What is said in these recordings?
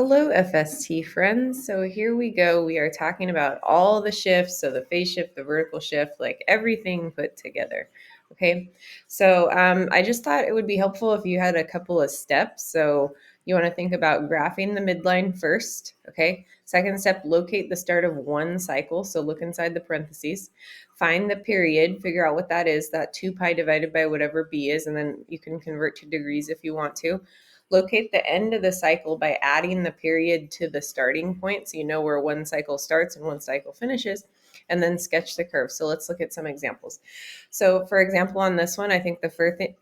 Hello, FST friends. So here we go. We are talking about all the shifts. So the phase shift, the vertical shift, like everything put together. Okay. So I just thought it would be helpful if you had a couple of steps. So you want to think about graphing the midline first. Okay. Second step, locate the start of one cycle. So look inside the parentheses, find the period, figure out what that is, that 2 pi divided by whatever b is, and then you can convert to degrees if you want to. Locate the end of the cycle by adding the period to the starting point so you know where one cycle starts and one cycle finishes, and then sketch the curve. So let's look at some examples. So for example, on this one, I think the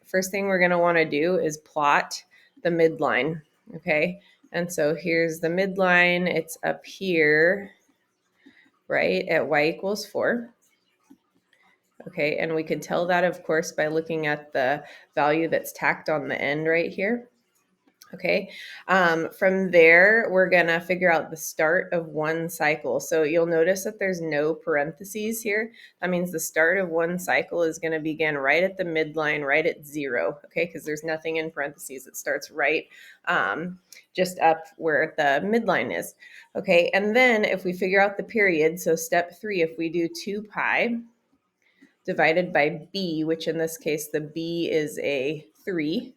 first thing we're going to want to do is plot the midline, okay? And so here's the midline. It's up here, right, at y equals 4. Okay, and we can tell that, of course, by looking at the value that's tacked on the end right here. Okay, from there, we're gonna figure out the start of one cycle. So you'll notice that there's no parentheses here. That means the start of one cycle is gonna begin right at the midline, right at 0, okay? Because there's nothing in parentheses. It starts right just up where the midline is, okay? And then if we figure out the period, so step 3, if we do 2 pi divided by b, which in this case, the b is a 3,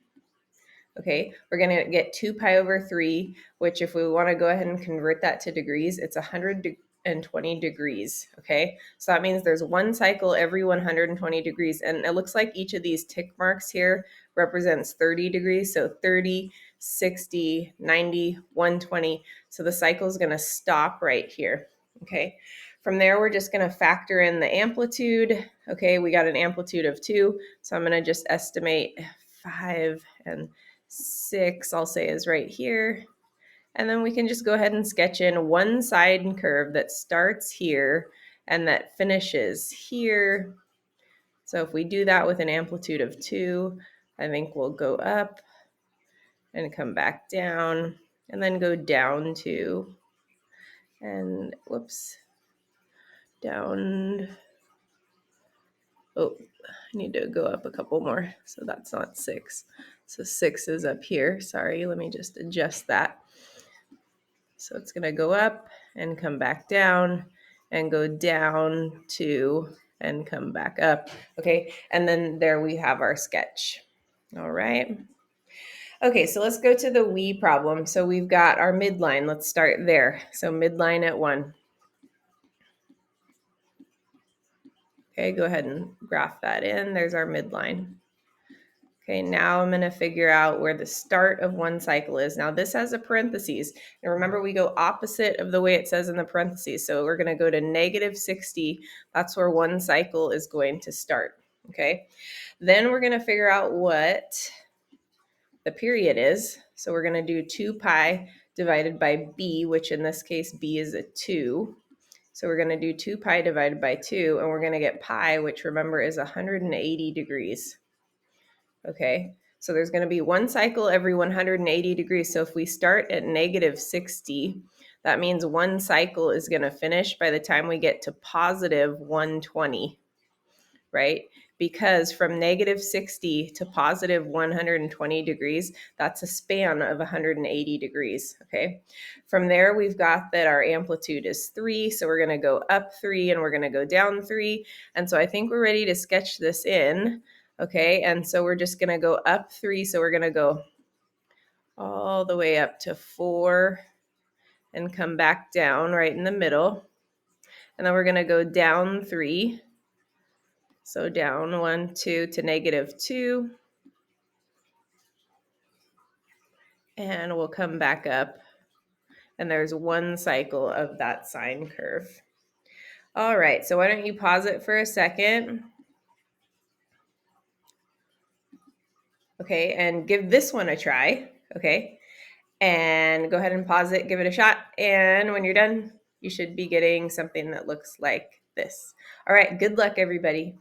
okay, we're going to get 2 pi over 3, which if we want to go ahead and convert that to degrees, it's 120 degrees, okay? So that means there's one cycle every 120 degrees, and it looks like each of these tick marks here represents 30 degrees, so 30, 60, 90, 120. So the cycle is going to stop right here, okay? From there, we're just going to factor in the amplitude. Okay, we got an amplitude of 2, so I'm going to just estimate 5 and 6, I'll say, is right here. And then we can just go ahead and sketch in one side curve that starts here and that finishes here. So if we do that with an amplitude of 2, I think we'll go up and come back down and then go down 2 and whoops, down. Oh, I need to go up a couple more. So that's not 6. So 6 is up here. Sorry, let me just adjust that. So it's going to go up and come back down and go down 2 and come back up. Okay, and then there we have our sketch. All right. Okay, so let's go to the we problem. So we've got our midline. Let's start there. So midline at 1. Okay, go ahead and graph that in. There's our midline. Okay, now I'm going to figure out where the start of one cycle is. Now this has a parentheses. And remember, we go opposite of the way it says in the parentheses. So we're going to go to negative 60. That's where one cycle is going to start. Okay, then we're going to figure out what the period is. So we're going to do 2 pi divided by b, which in this case, b is a 2. So we're going to do 2 pi divided by 2, and we're going to get pi, which remember is 180 degrees. Okay, so there's going to be one cycle every 180 degrees. So if we start at negative 60, that means one cycle is going to finish by the time we get to positive 120, right? Because from negative 60 to positive 120 degrees, that's a span of 180 degrees, okay? From there, we've got that our amplitude is 3, so we're going to go up 3 and we're going to go down 3. And so I think we're ready to sketch this in. Okay, and so we're just going to go up 3. So we're going to go all the way up to 4 and come back down right in the middle. And then we're going to go down 3. So down 1, 2 to negative 2. And we'll come back up. And there's one cycle of that sine curve. All right, so why don't you pause it for a second? Okay, and give this one a try, okay? And go ahead and pause it, give it a shot. And when you're done, you should be getting something that looks like this. All right, good luck, everybody.